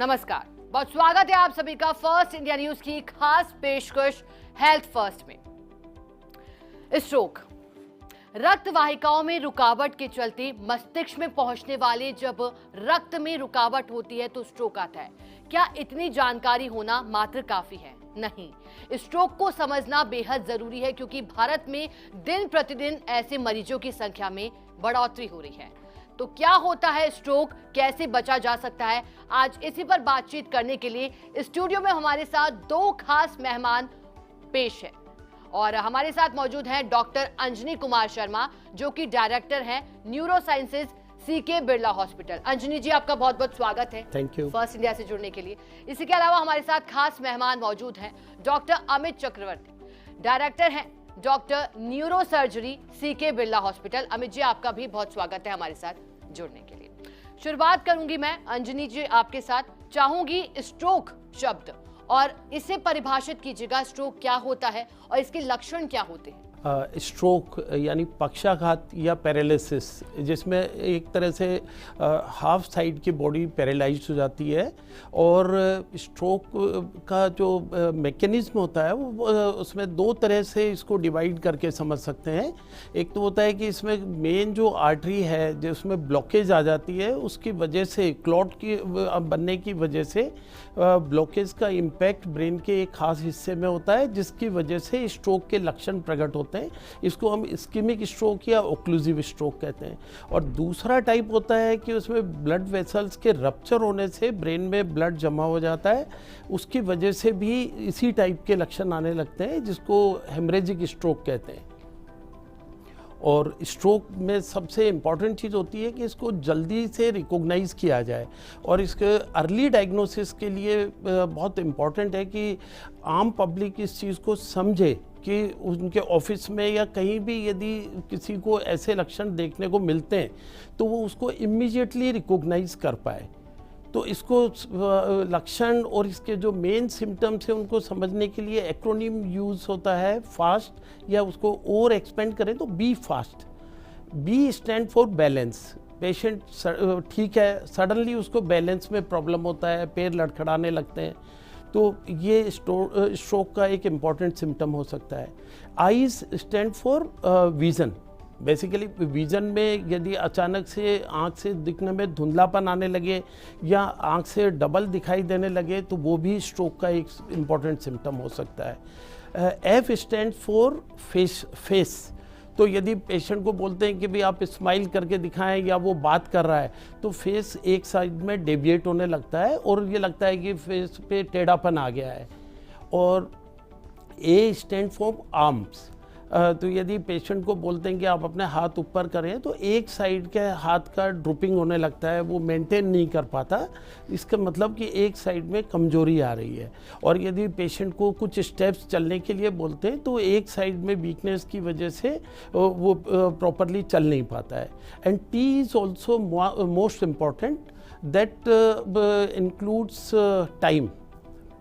नमस्कार, बहुत स्वागत है आप सभी का फर्स्ट इंडिया न्यूज की खास पेशकश हेल्थ फर्स्ट में। स्ट्रोक रक्त वाहिकाओं में रुकावट के चलते मस्तिष्क में पहुंचने वाले जब रक्त में रुकावट होती है तो स्ट्रोक आता है। क्या इतनी जानकारी होना मात्र काफी है? नहीं, स्ट्रोक को समझना बेहद जरूरी है क्योंकि भारत में दिन प्रतिदिन ऐसे मरीजों की संख्या में बढ़ोतरी हो रही है। तो क्या होता है स्ट्रोक, कैसे बचा जा सकता है, आज इसी पर बातचीत करने के लिए स्टूडियो में हमारे साथ दो खास मेहमान पेश है और हमारे साथ मौजूद हैं डॉक्टर अंजनी कुमार शर्मा जो कि डायरेक्टर हैं neurosciences CK Birla hospital. Anjani ji, आपका बहुत बहुत स्वागत है। थैंक यू फर्स्ट इंडिया से जुड़ने के लिए। इसी के अलावा हमारे साथ खास मेहमान मौजूद हैं डॉक्टर अमित चक्रवर्ती, डायरेक्टर हैं doctor neurosurgery CK Birla hospital. Amit ji, आपका भी बहुत स्वागत है हमारे साथ जुड़ने के लिए। शुरुआत करूंगी मैं अंजनी जी आपके साथ। चाहूंगी स्ट्रोक शब्द और इसे परिभाषित कीजिएगा, स्ट्रोक क्या होता है और इसके लक्षण क्या होते हैं? स्ट्रोक यानी पक्षाघात या पैरालिसिस, जिसमें एक तरह से हाफ साइड की बॉडी पैरालाइज्ड हो जाती है और स्ट्रोक का जो मैकेनिज्म होता है वो उसमें दो तरह से इसको डिवाइड करके समझ सकते हैं। एक तो होता है कि इसमें मेन जो आर्टरी है जिसमें ब्लॉकेज आ जाती है, उसकी वजह से क्लॉट की बनने की वजह से ब्लॉकेज का इम्पैक्ट ब्रेन के एक खास हिस्से में होता है, जिसकी वजह से स्ट्रोक के लक्षण प्रकट होते हैं। इसको हम इस्कीमिक स्ट्रोक या ओक्लूसिव स्ट्रोक कहते हैं। और दूसरा टाइप होता है कि उसमें ब्लड वेसल्स के रप्चर होने से ब्रेन में ब्लड जमा हो जाता है, उसकी वजह से भी इसी टाइप के लक्षण आने लगते हैं, जिसको हेमरेजिक स्ट्रोक कहते हैं। और स्ट्रोक में सबसे इम्पॉर्टेंट चीज़ होती है कि इसको जल्दी से रिकॉग्नाइज़ किया जाए और इसके अर्ली डायग्नोसिस के लिए बहुत इम्पॉर्टेंट है कि आम पब्लिक इस चीज़ को समझे कि उनके ऑफिस में या कहीं भी यदि किसी को ऐसे लक्षण देखने को मिलते हैं तो वो उसको इमीडिएटली रिकॉग्नाइज़ कर पाए। तो इसको लक्षण और इसके जो मेन सिम्टम्स हैं उनको समझने के लिए एक्रोनिम यूज़ होता है फास्ट, या उसको और एक्सपेंड करें तो be fast. B stand for balance. Patient ठीक है, सडनली उसको बैलेंस में प्रॉब्लम होता है, पैर लड़खड़ाने लगते हैं, तो ये स्ट्रोक का एक इम्पॉर्टेंट सिम्टम हो सकता है। Eyes stand for vision. Basically vision में यदि अचानक से आँख से दिखने में धुंधलापन आने लगे या आँख से डबल दिखाई देने लगे तो वो भी स्ट्रोक का एक इम्पॉर्टेंट सिम्टम हो सकता है। F stand for face. तो यदि पेशेंट को बोलते हैं कि भाई आप स्माइल करके दिखाएं या वो बात कर रहा है तो फेस एक साइड में डेविएट होने लगता है और ये लगता है कि फेस पे टेढ़ापन आ गया है। और ए स्टैंड फॉर आर्म्स। तो यदि पेशेंट को बोलते हैं कि आप अपने हाथ ऊपर करें तो एक साइड के हाथ का ड्रूपिंग होने लगता है, वो मेंटेन नहीं कर पाता, इसका मतलब कि एक साइड में कमजोरी आ रही है। और यदि पेशेंट को कुछ स्टेप्स चलने के लिए बोलते हैं तो एक साइड में वीकनेस की वजह से वो प्रॉपरली चल नहीं पाता है। And T is also most important, that includes time.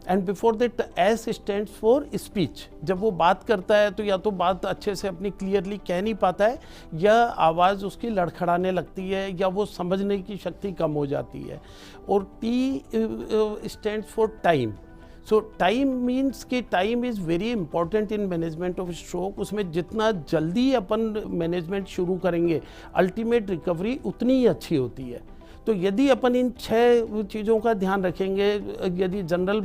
And before that S stands for speech. जब वो बात करता है तो या तो बात अच्छे से अपनी क्लियरली कह नहीं पाता है या आवाज़ उसकी लड़खड़ाने लगती है या वो समझने की शक्ति कम हो जाती है। और T stands for time. So time means कि time is very important in management of stroke. उसमें जितना जल्दी अपन मैनेजमेंट शुरू करेंगे अल्टीमेट रिकवरी उतनी ही अच्छी होती है। तो यदि अपन इन 6 चीज़ों का ध्यान रखेंगे, यदि जनरल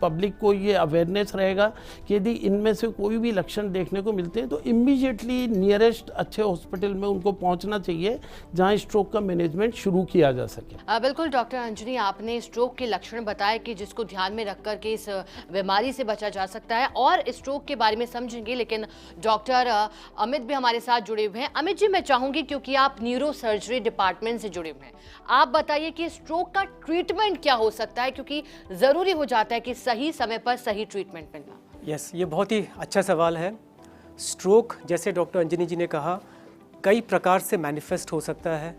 पब्लिक को ये अवेयरनेस रहेगा कि यदि इनमें से कोई भी लक्षण देखने को मिलते हैं तो इमीडिएटली नियरेस्ट अच्छे हॉस्पिटल में उनको पहुंचना चाहिए जहां स्ट्रोक का मैनेजमेंट शुरू किया जा सके। बिल्कुल डॉक्टर अंजनी, आपने स्ट्रोक के लक्षण बताए कि जिसको ध्यान में रख करके इस बीमारी से बचा जा सकता है और स्ट्रोक के बारे में समझेंगे, लेकिन डॉक्टर अमित भी हमारे साथ जुड़े हुए हैं। अमित जी, मैं चाहूँगी क्योंकि आप न्यूरो सर्जरी डिपार्टमेंट से जुड़े हुए हैं, आप बताइए कि स्ट्रोक का ट्रीटमेंट क्या हो सकता है, क्योंकि जरूरी हो जाता है कि सही समय पर सही ट्रीटमेंट मिलना। यस, ये बहुत ही अच्छा सवाल है। स्ट्रोक, जैसे डॉक्टर अंजनी जी ने कहा, कई प्रकार से मैनिफेस्ट हो सकता है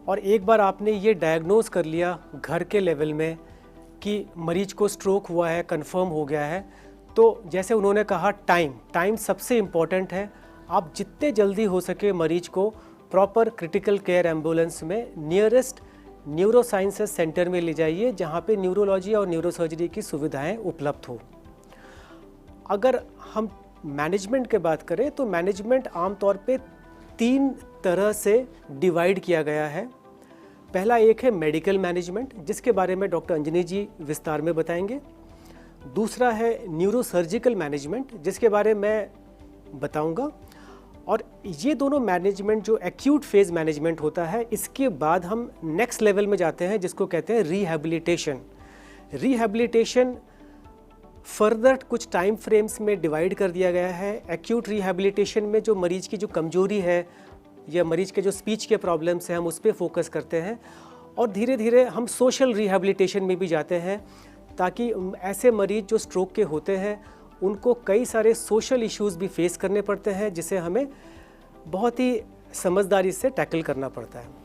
और एक बार आपने ये डायग्नोज कर लिया घर के लेवल में कि मरीज को स्ट्रोक हुआ है, कंफर्म हो गया है, तो जैसे उन्होंने कहा टाइम सबसे इम्पॉर्टेंट है। आप जितने जल्दी हो सके मरीज को प्रॉपर क्रिटिकल केयर एम्बुलेंस में नियरेस्ट न्यूरो साइंसेस सेंटर में ले जाइए जहाँ पे न्यूरोलॉजी और न्यूरोसर्जरी की सुविधाएं उपलब्ध हो। अगर हम मैनेजमेंट की बात करें तो मैनेजमेंट आमतौर पे 3 तरह से डिवाइड किया गया है। पहला एक है मेडिकल मैनेजमेंट, जिसके बारे में डॉक्टर अंजनी जी विस्तार में बताएंगे। दूसरा है न्यूरोसर्जिकल मैनेजमेंट, जिसके बारे में मैं बताऊंगा। और ये दोनों मैनेजमेंट जो एक्यूट फेज मैनेजमेंट होता है, इसके बाद हम नेक्स्ट लेवल में जाते हैं जिसको कहते हैं रिहैबिलिटेशन। रिहैबिलिटेशन फर्दर कुछ टाइम फ्रेम्स में डिवाइड कर दिया गया है। एक्यूट रिहैबिलिटेशन में जो मरीज की जो कमजोरी है या मरीज के जो स्पीच के प्रॉब्लम्स हैं, हम उस पर फोकस करते हैं। और धीरे धीरे हम सोशल रिहैबिलिटेशन में भी जाते हैं, ताकि ऐसे मरीज जो स्ट्रोक के होते हैं उनको कई सारे सोशल इश्यूज भी फेस करने पड़ते हैं, जिसे हमें बहुत ही समझदारी से टैकल करना पड़ता है।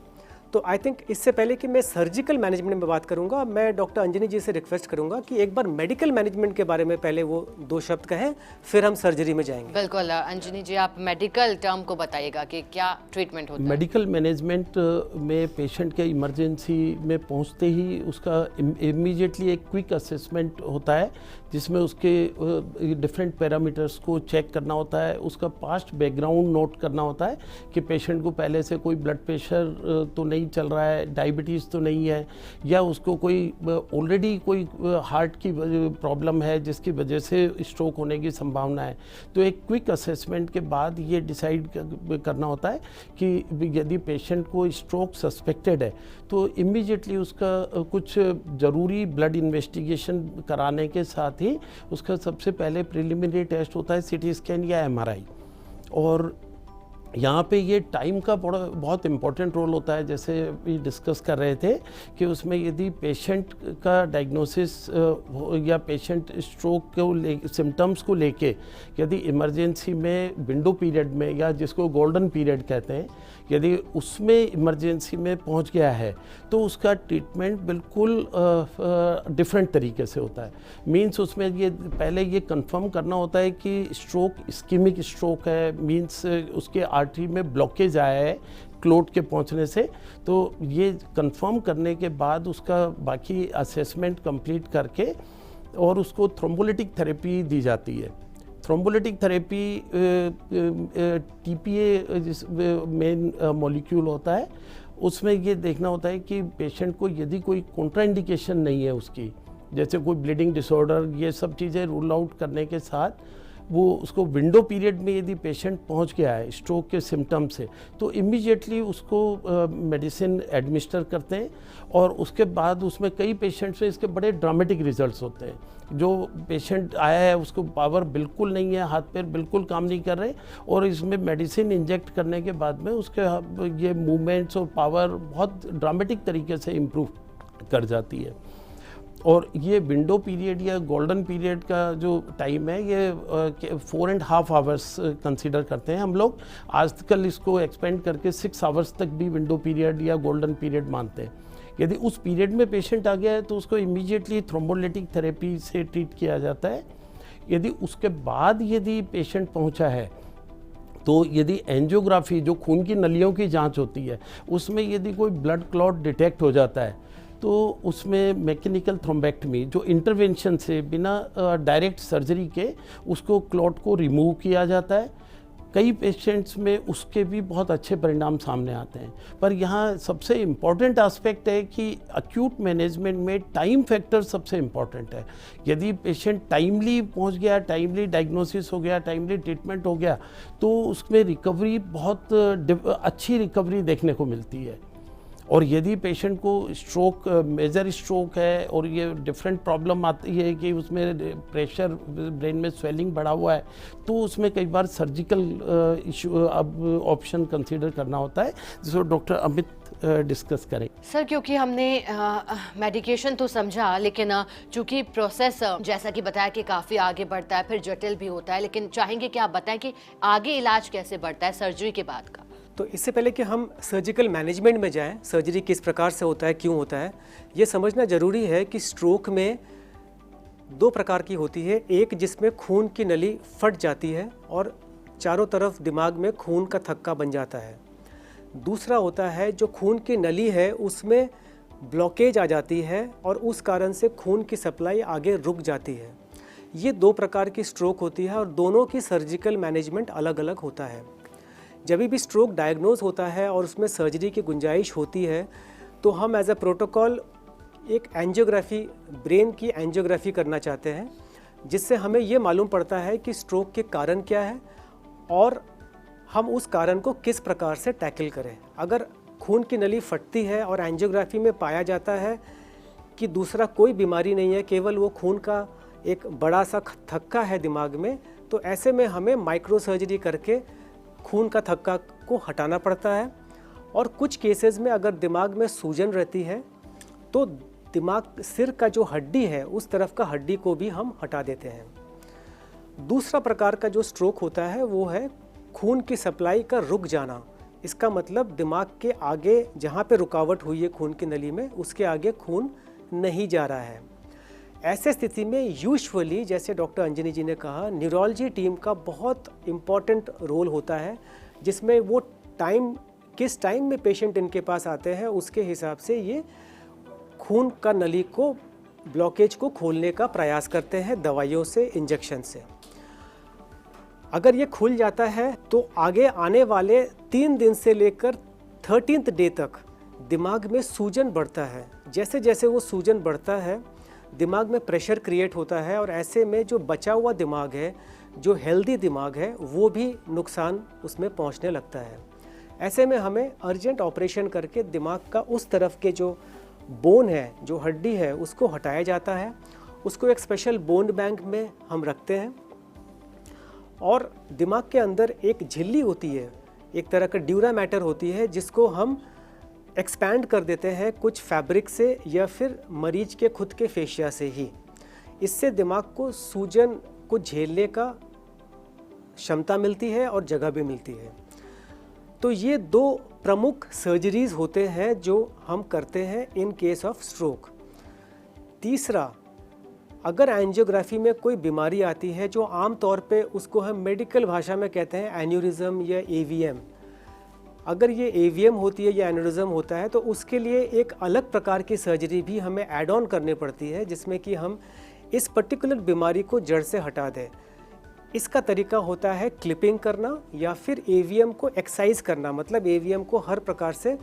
तो आई थिंक इससे पहले कि मैं सर्जिकल मैनेजमेंट में बात करूंगा, मैं डॉक्टर अंजनी जी से रिक्वेस्ट करूंगा कि एक बार मेडिकल मैनेजमेंट के बारे में पहले वो 2 शब्द कहें, फिर हम सर्जरी में जाएंगे। बिल्कुल अंजनी जी, आप मेडिकल टर्म को बताइएगा कि क्या ट्रीटमेंट होता है। मेडिकल मैनेजमेंट में पेशेंट के इमरजेंसी में पहुंचते ही उसका इमीडिएटली एक क्विक असेसमेंट होता है, जिसमें उसके डिफरेंट पैरामीटर्स को चेक करना होता है, उसका पास्ट बैकग्राउंड नोट करना होता है कि पेशेंट को पहले से कोई ब्लड प्रेशर तो नहीं चल रहा है, डायबिटीज़ तो नहीं है, या उसको कोई ऑलरेडी कोई हार्ट की प्रॉब्लम है जिसकी वजह से स्ट्रोक होने की संभावना है। तो एक क्विक असेसमेंट के बाद ये डिसाइड करना होता है कि यदि पेशेंट को स्ट्रोक सस्पेक्टेड है तो इमीडिएटली उसका कुछ ज़रूरी ब्लड इन्वेस्टिगेशन कराने के साथ ही उसका सबसे पहले प्रिलिमिनरी टेस्ट होता है सीटी स्कैन या एमआरआई। और यहाँ पे ये टाइम का बहुत इम्पोर्टेंट रोल होता है, जैसे भी डिस्कस कर रहे थे कि उसमें यदि पेशेंट का डायग्नोसिस या पेशेंट स्ट्रोक को सिम्टम्स को लेके यदि इमरजेंसी में विंडो पीरियड में, या जिसको गोल्डन पीरियड कहते हैं, यदि उसमें इमरजेंसी में पहुंच गया है तो उसका ट्रीटमेंट बिल्कुल डिफरेंट तरीके से होता है। मींस उसमें ये पहले ये कंफर्म करना होता है कि स्ट्रोक इस्कीमिक स्ट्रोक है, मींस उसके आर्टरी में ब्लॉकेज आया है क्लोट के पहुंचने से। तो ये कंफर्म करने के बाद उसका बाकी असेसमेंट कंप्लीट करके और उसको थ्रोम्बोलिटिक थेरेपी दी जाती है। थ्रोम्बोलिटिक थेरेपी टीपीए जिस मेन मॉलिक्यूल होता है, उसमें ये देखना होता है कि पेशेंट को यदि कोई कॉन्ट्राइंडिकेशन नहीं है उसकी, जैसे कोई ब्लीडिंग डिसऑर्डर, ये सब चीज़ें रूल आउट करने के साथ वो उसको विंडो पीरियड में यदि पेशेंट पहुंच गया है स्ट्रोक के सिम्टम से तो इमीडिएटली उसको मेडिसिन एडमिनिस्टर करते हैं। और उसके बाद उसमें कई पेशेंट्स में इसके बड़े ड्रामेटिक रिजल्ट्स होते हैं। जो पेशेंट आया है उसको पावर बिल्कुल नहीं है, हाथ पैर बिल्कुल काम नहीं कर रहे, और इसमें मेडिसिन इंजेक्ट करने के बाद में उसके ये मूवमेंट्स और पावर बहुत ड्रामेटिक तरीके से इम्प्रूव कर जाती है। और ये विंडो पीरियड या गोल्डन पीरियड का जो टाइम है ये 4.5 आवर्स कंसीडर करते हैं हम लोग। आजकल इसको एक्सपेंड करके 6 आवर्स तक भी विंडो पीरियड या गोल्डन पीरियड मानते हैं। यदि उस पीरियड में पेशेंट आ गया है तो उसको इमीडिएटली थ्रोम्बोलिटिक थेरेपी से ट्रीट किया जाता है। यदि उसके बाद यदि पेशेंट पहुंचा है तो यदि एंजियोग्राफी जो खून की नलियों की जांच होती है उसमें यदि कोई ब्लड क्लॉट डिटेक्ट हो जाता है तो उसमें मैकेनिकल थ्रोम्बेक्टमी जो इंटरवेंशन से बिना डायरेक्ट सर्जरी के उसको क्लॉट को रिमूव किया जाता है। कई पेशेंट्स में उसके भी बहुत अच्छे परिणाम सामने आते हैं। पर यहाँ सबसे इम्पॉर्टेंट एस्पेक्ट है कि एक्यूट मैनेजमेंट में टाइम फैक्टर सबसे इम्पॉर्टेंट है। यदि पेशेंट टाइमली पहुँच गया, टाइमली डायग्नोसिस हो गया, टाइमली ट्रीटमेंट हो गया तो उसमें रिकवरी बहुत अच्छी रिकवरी देखने को मिलती है। और यदि पेशेंट को स्ट्रोक मेजर स्ट्रोक है और ये डिफरेंट प्रॉब्लम आती है कि उसमें प्रेशर ब्रेन में स्वेलिंग बढ़ा हुआ है तो उसमें कई बार सर्जिकल इशू अब ऑप्शन कंसीडर करना होता है, जिसको डॉक्टर अमित डिस्कस करें। सर, क्योंकि हमने मेडिकेशन तो समझा, लेकिन चूंकि प्रोसेस जैसा कि बताया कि काफ़ी आगे बढ़ता है, फिर जटिल भी होता है, लेकिन चाहेंगे कि आप बताएं कि आगे इलाज कैसे बढ़ता है सर्जरी के बाद का। तो इससे पहले कि हम सर्जिकल मैनेजमेंट में जाएं, सर्जरी किस प्रकार से होता है, क्यों होता है, ये समझना ज़रूरी है कि स्ट्रोक में 2 प्रकार की होती है। एक जिसमें खून की नली फट जाती है और चारों तरफ दिमाग में खून का थक्का बन जाता है। दूसरा होता है जो खून की नली है उसमें ब्लॉकेज आ जाती है और उस कारण से खून की सप्लाई आगे रुक जाती है। ये 2 प्रकार की स्ट्रोक होती है और दोनों की सर्जिकल मैनेजमेंट अलग अलग होता है। जब भी स्ट्रोक डायग्नोज होता है और उसमें सर्जरी की गुंजाइश होती है तो हम एज अ प्रोटोकॉल एक एंजियोग्राफी, ब्रेन की एंजियोग्राफी करना चाहते हैं, जिससे हमें ये मालूम पड़ता है कि स्ट्रोक के कारण क्या है और हम उस कारण को किस प्रकार से टैकल करें। अगर खून की नली फटती है और एंजियोग्राफी में पाया जाता है कि दूसरा कोई बीमारी नहीं है, केवल वो खून का एक बड़ा सा थक्का है दिमाग में, तो ऐसे में हमें माइक्रो सर्जरी करके खून का थक्का को हटाना पड़ता है। और कुछ केसेस में अगर दिमाग में सूजन रहती है तो दिमाग, सिर का जो हड्डी है उस तरफ का हड्डी को भी हम हटा देते हैं। दूसरा प्रकार का जो स्ट्रोक होता है वो है खून की सप्लाई का रुक जाना। इसका मतलब दिमाग के आगे जहाँ पे रुकावट हुई है खून की नली में, उसके आगे खून नहीं जा रहा है। ऐसे स्थिति में यूजुअली, जैसे डॉक्टर अंजनी जी ने कहा, न्यूरोलॉजी टीम का बहुत इम्पॉर्टेंट रोल होता है, जिसमें वो किस टाइम में पेशेंट इनके पास आते हैं उसके हिसाब से ये खून का नली को, ब्लॉकेज को खोलने का प्रयास करते हैं दवाइयों से, इंजेक्शन से। अगर ये खुल जाता है तो आगे आने वाले 3 दिन से लेकर 13th डे तक दिमाग में सूजन बढ़ता है। जैसे जैसे वो सूजन बढ़ता है दिमाग में प्रेशर क्रिएट होता है और ऐसे में जो बचा हुआ दिमाग है, जो हेल्दी दिमाग है, वो भी नुकसान उसमें पहुंचने लगता है। ऐसे में हमें अर्जेंट ऑपरेशन करके दिमाग का उस तरफ के जो बोन है, जो हड्डी है, उसको हटाया जाता है। उसको एक स्पेशल बोन बैंक में हम रखते हैं और दिमाग के अंदर एक झिल्ली होती है, एक तरह का ड्यूरा मैटर होती है, जिसको हम एक्सपैंड कर देते हैं कुछ फैब्रिक से या फिर मरीज के खुद के फेशिया से ही। इससे दिमाग को सूजन को झेलने का क्षमता मिलती है और जगह भी मिलती है। तो ये 2 प्रमुख सर्जरीज होते हैं जो हम करते हैं इन केस ऑफ स्ट्रोक। तीसरा, अगर एंजियोग्राफी में कोई बीमारी आती है जो आम तौर पे उसको हम मेडिकल भाषा में कहते हैं एन्यूरिज्म या एवीएम, अगर ये एवीएम होती है या एन्यूरिज्म होता है तो उसके लिए एक अलग प्रकार की सर्जरी भी हमें ऐड ऑन करनी पड़ती है, जिसमें कि हम इस पर्टिकुलर बीमारी को जड़ से हटा दें। इसका तरीका होता है क्लिपिंग करना या फिर एवीएम को एक्साइज करना, मतलब एवीएम को हर प्रकार से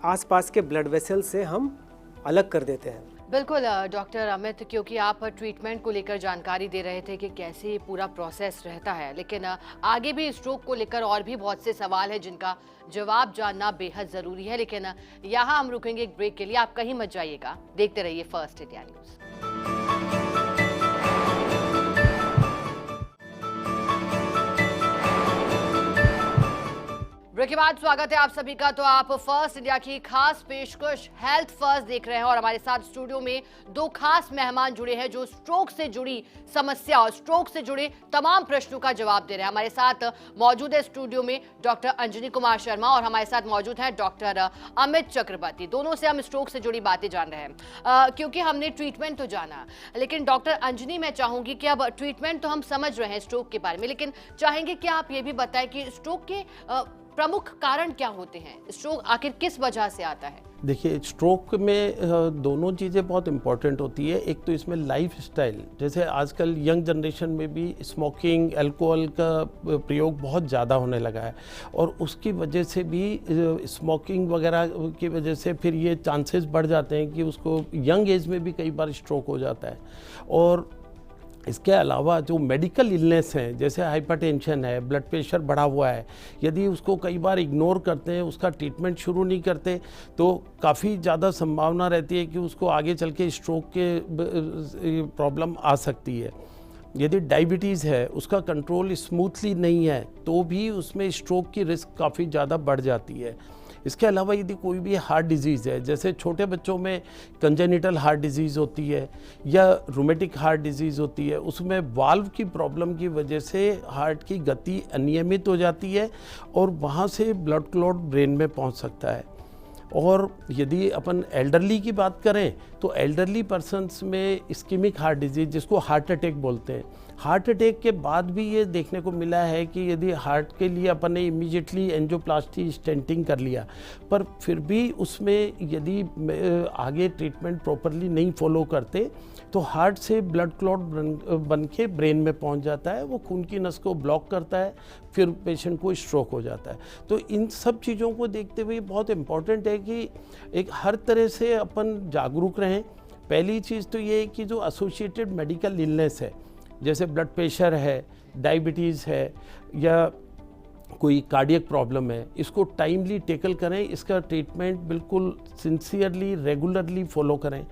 आसपास के ब्लड वेसल से हम अलग कर देते हैं। बिल्कुल डॉक्टर अमित, क्योंकि आप ट्रीटमेंट को लेकर जानकारी दे रहे थे कि कैसे पूरा प्रोसेस रहता है, लेकिन आगे भी स्ट्रोक को लेकर और भी बहुत से सवाल हैं जिनका जवाब जानना बेहद ज़रूरी है। लेकिन यहाँ हम रुकेंगे एक ब्रेक के लिए, आप कहीं मत जाइएगा, देखते रहिए फर्स्ट इंडिया न्यूज़। ब्रेक के बाद स्वागत है आप सभी का। तो आप फर्स्ट इंडिया की खास पेशकश हेल्थ फर्स्ट देख रहे हैं और हमारे साथ स्टूडियो में 2 खास मेहमान जुड़े हैं जो स्ट्रोक से जुड़ी समस्या और स्ट्रोक से जुड़े तमाम प्रश्नों का जवाब दे रहे हैं। हमारे साथ मौजूद है स्टूडियो में डॉक्टर अंजनी कुमार शर्मा और हमारे साथ मौजूद हैं डॉक्टर अमित चक्रवर्ती। दोनों से हम स्ट्रोक से जुड़ी बातें जान रहे हैं क्योंकि हमने ट्रीटमेंट तो जाना, लेकिन डॉक्टर अंजनी, मैं चाहूंगी कि अब ट्रीटमेंट तो हम समझ रहे हैं स्ट्रोक के बारे में, लेकिन चाहेंगे कि आप ये भी बताएं कि स्ट्रोक के प्रमुख कारण क्या होते हैं, स्ट्रोक आखिर किस वजह से आता है? देखिए, स्ट्रोक में दोनों चीज़ें बहुत इम्पॉर्टेंट होती है। एक तो इसमें लाइफ स्टाइल, जैसे आजकल यंग जनरेशन में भी स्मोकिंग, अल्कोहल का प्रयोग बहुत ज़्यादा होने लगा है और उसकी वजह से भी, स्मोकिंग वगैरह की वजह से फिर ये चांसेस बढ़ जाते हैं कि उसको यंग एज में भी कई बार स्ट्रोक हो जाता है। और इसके अलावा जो मेडिकल इलनेस हैं, जैसे हाइपरटेंशन है, ब्लड प्रेशर बढ़ा हुआ है, यदि उसको कई बार इग्नोर करते हैं, उसका ट्रीटमेंट शुरू नहीं करते, तो काफ़ी ज़्यादा संभावना रहती है कि उसको आगे चल के स्ट्रोक के प्रॉब्लम आ सकती है। यदि डायबिटीज़ है, उसका कंट्रोल स्मूथली नहीं है, तो भी उसमें स्ट्रोक की रिस्क काफ़ी ज़्यादा बढ़ जाती है। इसके अलावा यदि कोई भी हार्ट डिजीज़ है, जैसे छोटे बच्चों में कंजेनिटल हार्ट डिजीज़ होती है या रूमेटिक हार्ट डिजीज़ होती है, उसमें वाल्व की प्रॉब्लम की वजह से हार्ट की गति अनियमित हो जाती है और वहाँ से ब्लड क्लॉट ब्रेन में पहुँच सकता है। और यदि अपन एल्डरली की बात करें तो एल्डरली पर्सनस में इस्कीमिक हार्ट डिजीज़, जिसको हार्ट अटैक बोलते हैं, हार्ट अटैक के बाद भी ये देखने को मिला है कि यदि हार्ट के लिए अपन ने इमीडिएटली एंजियोप्लास्टी स्टेंटिंग कर लिया, पर फिर भी उसमें यदि आगे ट्रीटमेंट प्रॉपरली नहीं फॉलो करते तो हार्ट से ब्लड क्लॉट बन के ब्रेन में पहुंच जाता है, वो खून की नस को ब्लॉक करता है, फिर पेशेंट को स्ट्रोक हो जाता है। तो इन सब चीज़ों को देखते हुए बहुत इम्पॉर्टेंट है कि एक हर तरह से अपन जागरूक रहें। पहली चीज़ तो ये है कि जो एसोसिएटेड मेडिकल इलनेस है, जैसे ब्लड प्रेशर है, डायबिटीज़ है या कोई कार्डियक प्रॉब्लम है, इसको टाइमली टेकल करें, इसका ट्रीटमेंट बिल्कुल सिंसियरली रेगुलरली फॉलो करें।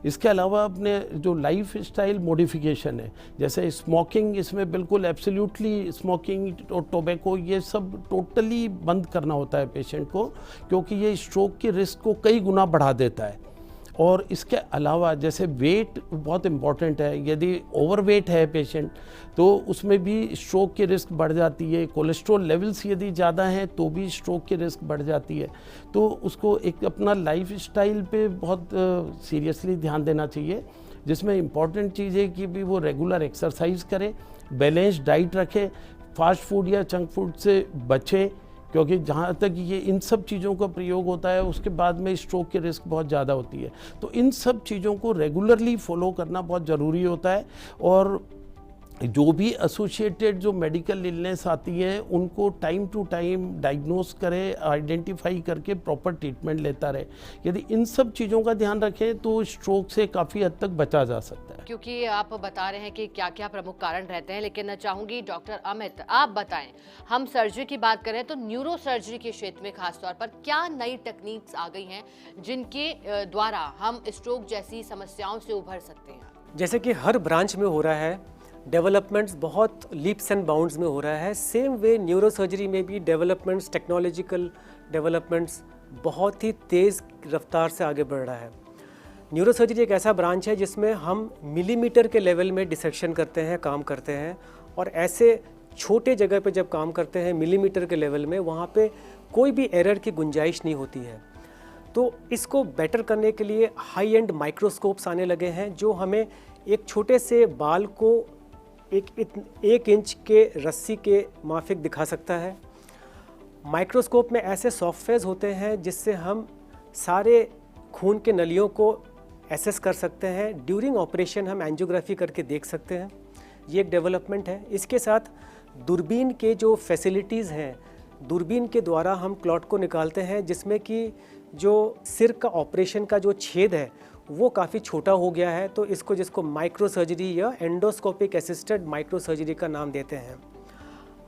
इसके अलावा अपने जो लाइफ स्टाइल मॉडिफिकेशन है, जैसे स्मोकिंग, इसमें बिल्कुल एब्सोल्युटली स्मोकिंग और टोबैको ये सब टोटली बंद करना होता है पेशेंट को, क्योंकि ये स्ट्रोक की रिस्क को कई गुना बढ़ा देता है। और इसके अलावा जैसे वेट बहुत इम्पॉर्टेंट है, यदि ओवरवेट है पेशेंट तो उसमें भी स्ट्रोक की रिस्क बढ़ जाती है। कोलेस्ट्रॉल लेवल्स यदि ज़्यादा हैं तो भी स्ट्रोक की रिस्क बढ़ जाती है। तो उसको एक अपना लाइफ स्टाइल पे बहुत सीरियसली ध्यान देना चाहिए, जिसमें इम्पॉर्टेंट चीज़ है कि भी वो रेगुलर एक्सरसाइज करे, बैलेंस डाइट रखे, फास्ट फूड या जंक फूड से बचे, क्योंकि जहाँ तक ये इन सब चीज़ों का प्रयोग होता है उसके बाद में स्ट्रोक की रिस्क बहुत ज़्यादा होती है। तो इन सब चीज़ों को रेगुलरली फॉलो करना बहुत ज़रूरी होता है। और जो भी एसोसिएटेड जो मेडिकल इलनेस आती है उनको टाइम टू टाइम डायग्नोस करे, आइडेंटिफाई करके प्रॉपर ट्रीटमेंट लेता रहे। यदि इन सब चीज़ों का ध्यान रखें तो स्ट्रोक से काफ़ी हद तक बचा जा सकता है। क्योंकि आप बता रहे हैं कि क्या क्या प्रमुख कारण रहते हैं, लेकिन चाहूंगी डॉक्टर अमित आप बताएं, हम सर्जरी की बात करें तो न्यूरो सर्जरी के क्षेत्र में खासतौर पर क्या नई टेक्निक्स आ गई हैं जिनके द्वारा हम स्ट्रोक जैसी समस्याओं से उभर सकते हैं? जैसे कि हर ब्रांच में हो रहा है, डेवलपमेंट्स बहुत लीप्स एंड बाउंड्स में हो रहा है, सेम वे न्यूरो सर्जरी में भी डेवलपमेंट्स, टेक्नोलॉजिकल डेवलपमेंट्स बहुत ही तेज़ रफ्तार से आगे बढ़ रहा है। न्यूरो सर्जरी एक ऐसा ब्रांच है जिसमें हम मिलीमीटर के लेवल में डिसेक्शन करते हैं, काम करते हैं, और ऐसे छोटे जगह पे जब काम करते हैं मिलीमीटर के लेवल में, वहाँ पे कोई भी एरर की गुंजाइश नहीं होती है। तो इसको बेटर करने के लिए हाई एंड माइक्रोस्कोप्स आने लगे हैं जो हमें एक छोटे से बाल को एक इंच के रस्सी के माफिक दिखा सकता है। माइक्रोस्कोप में ऐसे सॉफ्टवेयर होते हैं जिससे हम सारे खून के नलियों को एसेस कर सकते हैं। ड्यूरिंग ऑपरेशन हम एंजियोग्राफी करके देख सकते हैं। ये एक डेवलपमेंट है। इसके साथ दूरबीन के जो फैसिलिटीज़ हैं, दूरबीन के द्वारा हम क्लॉट को निकालते हैं, जिसमें कि जो सिर का ऑपरेशन का जो छेद है वो काफ़ी छोटा हो गया है। तो इसको जिसको माइक्रो सर्जरी या एंडोस्कोपिक असिस्टेड माइक्रो सर्जरी का नाम देते हैं।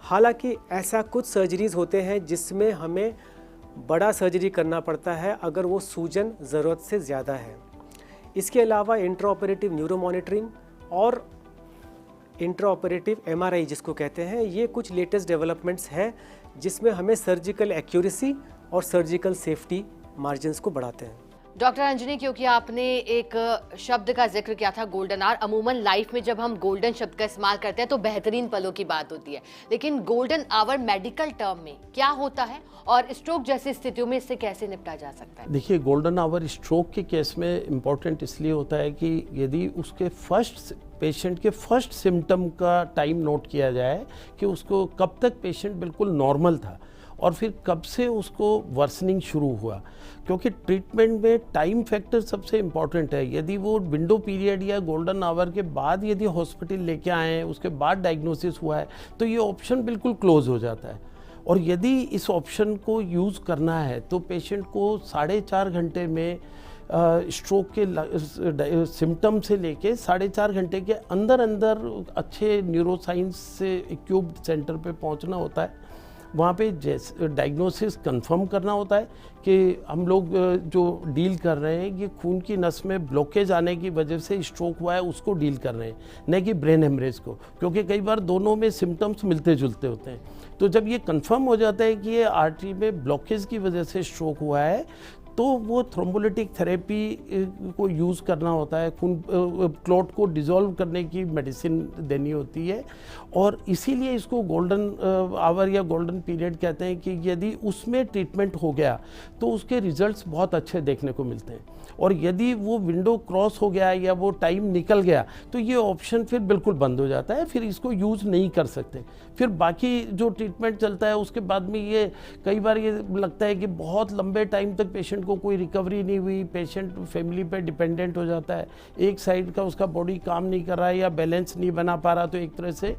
हालांकि ऐसा कुछ सर्जरीज़ होते हैं जिसमें हमें बड़ा सर्जरी करना पड़ता है अगर वो सूजन ज़रूरत से ज़्यादा है। इसके अलावा इंट्राऑपरेटिव न्यूरो मॉनिटरिंग और इंट्राऑपरेटिव MRI जिसको कहते हैं, ये कुछ लेटेस्ट डेवलपमेंट्स हैं जिसमें हमें सर्जिकल एक्यूरेसी और सर्जिकल सेफ्टी मार्जिन्स को बढ़ाते हैं। डॉक्टर अंजनी, क्योंकि आपने एक शब्द का जिक्र किया था गोल्डन आवर, अमूमन लाइफ में जब हम गोल्डन शब्द का इस्तेमाल करते हैं तो बेहतरीन पलों की बात होती है, लेकिन गोल्डन आवर मेडिकल टर्म में क्या होता है और स्ट्रोक जैसी स्थितियों में इससे कैसे निपटा जा सकता है? देखिए, गोल्डन आवर स्ट्रोक के केस में इम्पॉर्टेंट इसलिए होता है कि यदि उसके पेशेंट के फर्स्ट सिम्टम का टाइम नोट किया जाए कि उसको कब तक पेशेंट बिल्कुल नॉर्मल था और फिर कब से उसको वर्सनिंग शुरू हुआ, क्योंकि ट्रीटमेंट में टाइम फैक्टर सबसे इम्पॉर्टेंट है। यदि वो विंडो पीरियड या गोल्डन आवर के बाद यदि हॉस्पिटल लेके आए हैं, उसके बाद डायग्नोसिस हुआ है, तो ये ऑप्शन बिल्कुल क्लोज हो जाता है। और यदि इस ऑप्शन को यूज़ करना है तो पेशेंट को 4.5 घंटे में स्ट्रोक के सिम्टम से लेके 4.5 घंटे के अंदर अच्छे न्यूरोसाइंस से इक्विप्ड सेंटर पे पहुंचना होता है। वहाँ पे डायग्नोसिस कंफर्म करना होता है कि हम लोग जो डील कर रहे हैं ये खून की नस में ब्लॉकेज आने की वजह से स्ट्रोक हुआ है, उसको डील कर रहे हैं, न कि ब्रेन हेमरेज को, क्योंकि कई बार दोनों में सिम्टम्स मिलते जुलते होते हैं। तो जब ये कंफर्म हो जाता है कि ये आर्टरी में ब्लॉकेज की वजह से स्ट्रोक हुआ है, तो वो थ्रोम्बोलिटिक थेरेपी को यूज़ करना होता है, खून क्लॉट को डिज़ोल्व करने की मेडिसिन देनी होती है। और इसीलिए इसको गोल्डन आवर या गोल्डन पीरियड कहते हैं कि यदि उसमें ट्रीटमेंट हो गया तो उसके रिजल्ट्स बहुत अच्छे देखने को मिलते हैं, और यदि वो विंडो क्रॉस हो गया या वो टाइम निकल गया तो ये ऑप्शन फिर बिल्कुल बंद हो जाता है, फिर इसको यूज़ नहीं कर सकते। फिर बाकी जो ट्रीटमेंट चलता है उसके बाद में ये कई बार ये लगता है कि बहुत लंबे टाइम तक पेशेंट को कोई रिकवरी नहीं हुई, पेशेंट फैमिली पे डिपेंडेंट हो जाता है, एक साइड का उसका बॉडी काम नहीं कर रहा है या बैलेंस नहीं बना पा रहा, तो एक तरह से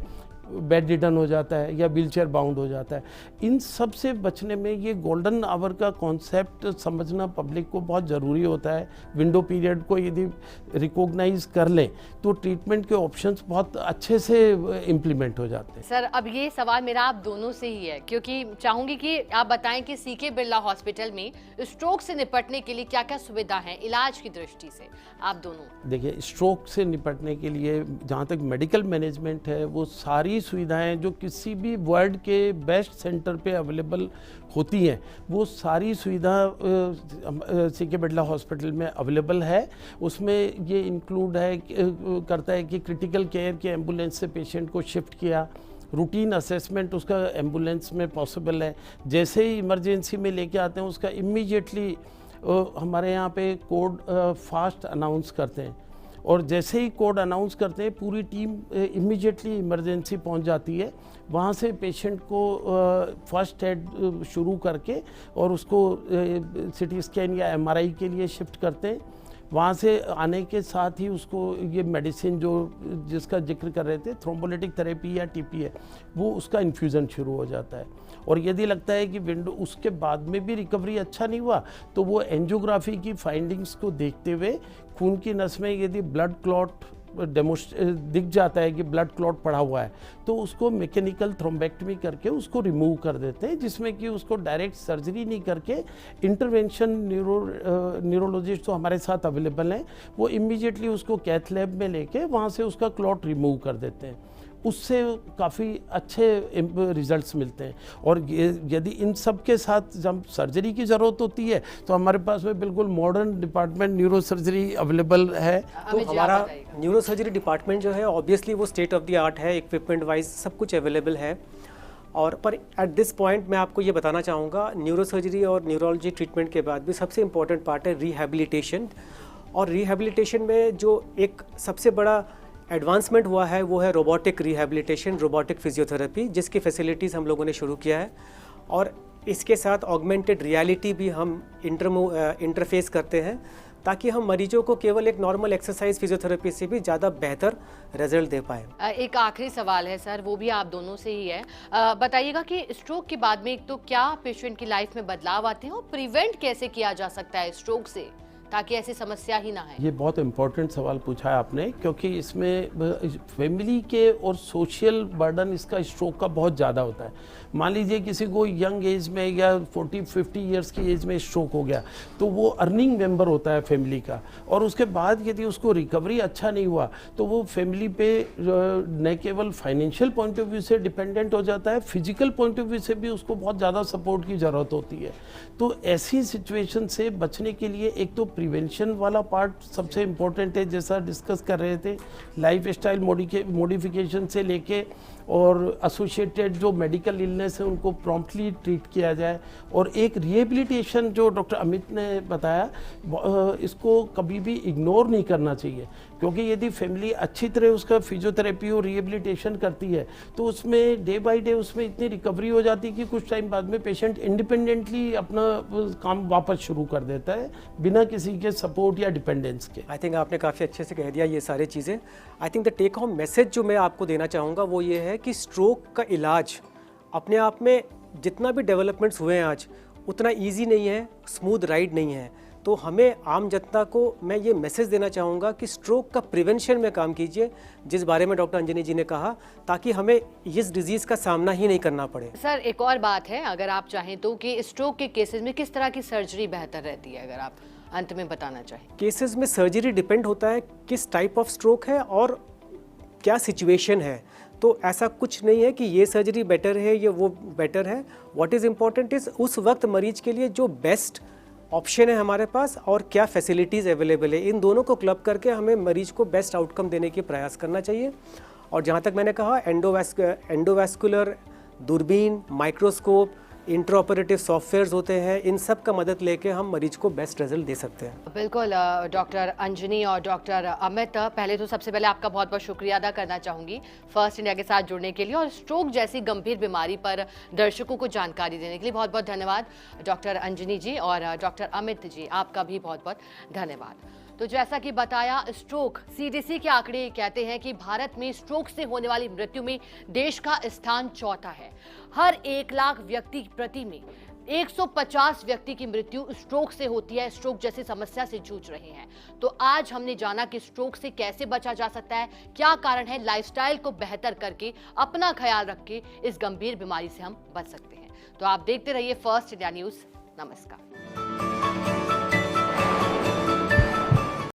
बेड रिडन हो जाता है या व्हीलचेयर बाउंड हो जाता है। इन सब से बचने में ये गोल्डन आवर का कॉन्सेप्ट समझना पब्लिक को बहुत ज़रूरी होता है। विंडो पीरियड को यदि रिकॉग्नाइज कर लें तो ट्रीटमेंट के ऑप्शंस बहुत अच्छे से इम्प्लीमेंट हो जाते हैं। सर, अब ये सवाल मेरा आप दोनों से ही है, क्योंकि चाहूंगी कि आप बताएं कि सीके बिरला हॉस्पिटल में स्ट्रोक से निपटने के लिए क्या क्या सुविधा है इलाज की दृष्टि से, आप दोनों। देखिए, स्ट्रोक से निपटने के लिए जहाँ तक मेडिकल मैनेजमेंट है वो सारी सुविधाएं जो किसी भी वर्ल्ड के बेस्ट सेंटर पे अवेलेबल होती हैं वो सारी सुविधा सीके बिरला हॉस्पिटल में अवेलेबल है। उसमें ये इंक्लूड है करता है कि क्रिटिकल केयर के एम्बुलेंस से पेशेंट को शिफ्ट किया, रूटीन असेसमेंट उसका एम्बुलेंस में पॉसिबल है, जैसे ही इमरजेंसी में लेके आते हैं उसका इमीडिएटली हमारे यहाँ पे कोड फास्ट अनाउंस करते हैं, और जैसे ही कोड अनाउंस करते हैं पूरी टीम इमीडिएटली इमरजेंसी पहुंच जाती है। वहाँ से पेशेंट को फर्स्ट एड शुरू करके और उसको सिटी स्कैन या एमआरआई के लिए शिफ्ट करते हैं। वहाँ से आने के साथ ही उसको ये मेडिसिन जो जिसका जिक्र कर रहे थे थ्रोम्बोलिटिक थेरेपी या टीपी है वो उसका इन्फ्यूज़न शुरू हो जाता है। और यदि लगता है कि विंडो उसके बाद में भी रिकवरी अच्छा नहीं हुआ तो वो एंजियोग्राफी की फाइंडिंग्स को देखते हुए खून की नस में यदि ब्लड क्लॉट दिख जाता है कि ब्लड क्लॉट पड़ा हुआ है तो उसको मैकेनिकल थ्रोम्बेक्टमी करके उसको रिमूव कर देते हैं, जिसमें कि उसको डायरेक्ट सर्जरी नहीं करके इंटरवेंशन न्यूरोलॉजिस्ट जो हमारे साथ अवेलेबल हैं वो इमीडिएटली उसको कैथ लैब में लेके वहाँ से उसका क्लॉट रिमूव कर देते हैं। उससे काफ़ी अच्छे रिजल्ट्स मिलते हैं। और यदि इन सब के साथ जब सर्जरी की ज़रूरत होती है तो हमारे पास में बिल्कुल modern department neuro surgery available है। तो हमारा न्यूरो सर्जरी डिपार्टमेंट जो है ऑब्वियसली वो स्टेट ऑफ द आर्ट है, इक्विपमेंट वाइज सब कुछ अवेलेबल है। और पर एट दिस पॉइंट मैं आपको ये बताना चाहूँगा, न्यूरो सर्जरी और न्यूरोलॉजी ट्रीटमेंट के बाद भी सबसे इम्पॉर्टेंट पार्ट है रिहैबिलिटेशन। और रिहैबिलिटेशन में जो एक सबसे बड़ा एडवांसमेंट हुआ है वो है रोबोटिक रिहैबिलिटेशन, रोबोटिक फिजियोथेरेपी, जिसकी फैसिलिटीज़ हम लोगों ने शुरू किया है। और इसके साथ ऑगमेंटेड रियलिटी भी हम इंटरफेस करते हैं ताकि हम मरीजों को केवल एक नॉर्मल एक्सरसाइज फिजियोथेरेपी से भी ज़्यादा बेहतर रिजल्ट दे पाए। एक आखिरी सवाल है सर, वो भी आप दोनों से ही है। बताइएगा कि स्ट्रोक के बाद में एक तो क्या पेशेंट की लाइफ में बदलाव आते हैं और प्रिवेंट कैसे किया जा सकता है स्ट्रोक से ताकि ऐसी समस्या ही ना है। ये बहुत इम्पोर्टेंट सवाल पूछा है आपने, क्योंकि इसमें फैमिली के और सोशल बर्डन इसका स्ट्रोक का बहुत ज़्यादा होता है। मान लीजिए किसी को यंग एज में या 40-50 इयर्स की एज में स्ट्रोक हो गया तो वो अर्निंग मेंबर होता है फैमिली का, और उसके बाद यदि उसको रिकवरी अच्छा नहीं हुआ तो वो फैमिली पे न केवल फाइनेंशियल पॉइंट ऑफ व्यू से डिपेंडेंट हो जाता है, फिजिकल पॉइंट ऑफ व्यू से भी उसको बहुत ज़्यादा सपोर्ट की ज़रूरत होती है। तो ऐसी सिचुएशन से बचने के लिए एक तो प्रिवेंशन वाला पार्ट सबसे इम्पोर्टेंट है, जैसा डिस्कस कर रहे थे, लाइफ स्टाइल मॉडिफिकेशन से लेके और एसोसिएटेड जो मेडिकल इलनेस है उनको प्रॉम्प्टली ट्रीट किया जाए। और एक रिहेबिलिटेशन जो डॉक्टर अमित ने बताया इसको कभी भी इग्नोर नहीं करना चाहिए, क्योंकि यदि फैमिली अच्छी तरह उसका फिजियोथेरेपी और रिहेबिलिटेशन करती है तो उसमें डे बाय डे उसमें इतनी रिकवरी हो जाती है कि कुछ टाइम बाद में पेशेंट इंडिपेंडेंटली अपना काम वापस शुरू कर देता है बिना किसी के सपोर्ट या डिपेंडेंस के। आई थिंक आपने काफ़ी अच्छे से कह दिया ये सारी चीज़ें। I think the take home message जो मैं आपको देना चाहूँगा वो ये है कि स्ट्रोक का इलाज अपने आप में जितना भी डेवलपमेंट्स हुए हैं आज उतना ईजी नहीं है, स्मूथ राइड नहीं है। तो हमें आम जनता को मैं ये मैसेज देना चाहूँगा कि स्ट्रोक का प्रिवेंशन में काम कीजिए, जिस बारे में डॉक्टर अंजनी जी ने कहा, ताकि हमें इस डिजीज़ का सामना ही नहीं करना पड़े। सर, एक और बात है, अगर आप चाहें तो, कि स्ट्रोक के केसेस में किस तरह की सर्जरी बेहतर रहती है, अगर आप अंत में बताना चाहें। केसेस में सर्जरी डिपेंड होता है किस टाइप ऑफ स्ट्रोक है और क्या सिचुएशन है। तो ऐसा कुछ नहीं है कि ये सर्जरी बेटर है या वो बेटर है। व्हाट इज़ इम्पॉर्टेंट इज़ उस वक्त मरीज के लिए जो बेस्ट ऑप्शन है हमारे पास और क्या फैसिलिटीज़ अवेलेबल है, इन दोनों को क्लब करके हमें मरीज को बेस्ट आउटकम देने की प्रयास करना चाहिए। और जहाँ तक मैंने कहा एंडोवैस्कुलर दूरबीन, माइक्रोस्कोप, इंट्राऑपरेटिव सॉफ्टवेयर्स होते हैं, इन सब का मदद लेके हम मरीज को बेस्ट रिजल्ट दे सकते हैं। बिल्कुल डॉक्टर अंजनी और डॉक्टर अमित, पहले तो सबसे पहले आपका बहुत बहुत शुक्रिया अदा करना चाहूँगी फर्स्ट इंडिया के साथ जुड़ने के लिए और स्ट्रोक जैसी गंभीर बीमारी पर दर्शकों को जानकारी देने के लिए बहुत बहुत धन्यवाद डॉक्टर अंजनी जी और डॉक्टर अमित जी, आपका भी बहुत बहुत धन्यवाद। तो जैसा कि बताया, स्ट्रोक सीडीसी के आंकड़े कहते हैं कि भारत में स्ट्रोक से होने वाली मृत्यु में देश का स्थान चौथा है। हर 1 लाख व्यक्ति प्रति में 150 व्यक्ति की मृत्यु स्ट्रोक से होती है, स्ट्रोक जैसी समस्या से जूझ रहे हैं। तो आज हमने जाना कि स्ट्रोक से कैसे बचा जा सकता है, क्या कारण है, लाइफस्टाइल को बेहतर करके, अपना ख्याल रख के इस गंभीर बीमारी से हम बच सकते हैं। तो आप देखते रहिए फर्स्ट इंडिया न्यूज़। नमस्कार।